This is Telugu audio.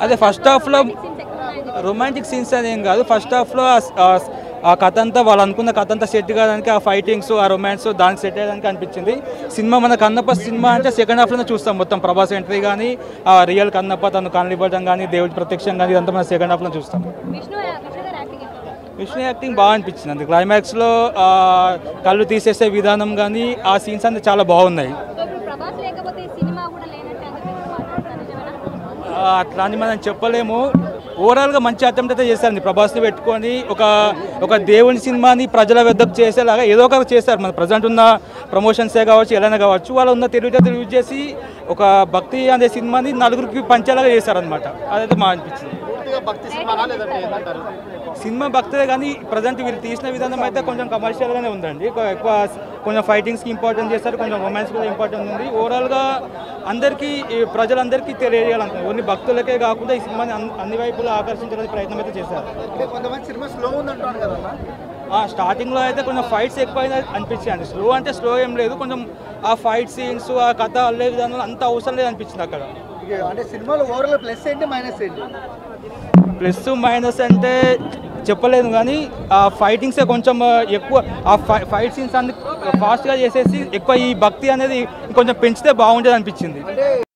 అదే ఫస్ట్ హాఫ్లో రొమాంటిక్ సీన్స్ అదేం కాదు. ఫస్ట్ హాఫ్లో ఆ కథ అంతా వాళ్ళు అనుకున్న కథ అంతా సెట్ కావడానికి ఆ ఫైటింగ్స్ ఆ రొమాన్స్ దానికి సెట్ అయ్యడానికి అనిపించింది. సినిమా మన కన్నప్ప సినిమా అంటే సెకండ్ హాఫ్లోనే చూస్తాం. మొత్తం ప్రభాస్ ఎంట్రీ కానీ ఆ రియల్ కన్నప్ప తను కనిపడడం కానీ దేవుడి ప్రత్యక్షం కానీ ఇదంతా మన సెకండ్ హాఫ్లో చూస్తాం. విష్ణు యాక్టింగ్ బాగా అనిపించింది. అంతే క్లైమాక్స్లో కళ్ళు తీసేసే విధానం కానీ ఆ సీన్స్ అంతా చాలా బాగున్నాయి. అట్లా అని మనం చెప్పలేము. ఓవరాల్గా మంచి అటెంప్ట్ అయితే చేశారు. ప్రభాస్ని పెట్టుకొని ఒక దేవుని సినిమాని ప్రజల వద్దకు చేసేలాగా ఏదో ఒకటి చేశారు. మన ప్రజెంట్ ఉన్న ప్రమోషన్సే కావచ్చు ఎలా కావచ్చు వాళ్ళు ఉన్న తెలివితేటలు యూజ్ చేసి ఒక భక్తి అనే సినిమాని నలుగురికి పంచేలాగా చేశారనమాట. అదైతే బాగా అనిపించింది. సినిమా భక్తే కానీ ప్రజెంట్ వీళ్ళు తీసిన విధానం అయితే కొంచెం కమర్షియల్గానే ఉందండి. ఎక్కువ కొంచెం ఫైటింగ్స్కి ఇంపార్టెన్స్ చేస్తారు, కొంచెం రొమాన్స్ కూడా ఇంపార్టెన్స్ ఉంది. ఓవరాల్గా అందరికీ ప్రజలందరికీ తెలియజేయాలనుకుంటున్నారు. ఓన్లీ భక్తులకే కాకుండా ఈ సినిమాని అన్ని వైపులా ఆకర్షించడానికి ప్రయత్నం అయితే చేశారు. స్టార్టింగ్లో అయితే కొంచెం ఫైట్స్ ఎక్కువ అనిపించాయండి. స్లో అంటే స్లో ఏం లేదు, కొంచెం ఆ ఫైట్ సీన్స్ ఆ కథ అల్లే విధానంలో అంత అవసరం లేదు అనిపించింది అక్కడ. అంటే సినిమాలో ఓవరాల్ ప్లస్ ఏంటి మైనస్ ఏంటి? ప్లస్ మైనస్ అంటే చెప్పలేదు కానీ ఆ ఫైటింగ్సే కొంచెం ఎక్కువ ఆ ఫైట్ సీన్స్ అన్ని ఫాస్ట్గా చేసేసి ఎక్కువ ఈ భక్తి అనేది కొంచెం పెంచితే బాగుంటుంది అనిపించింది.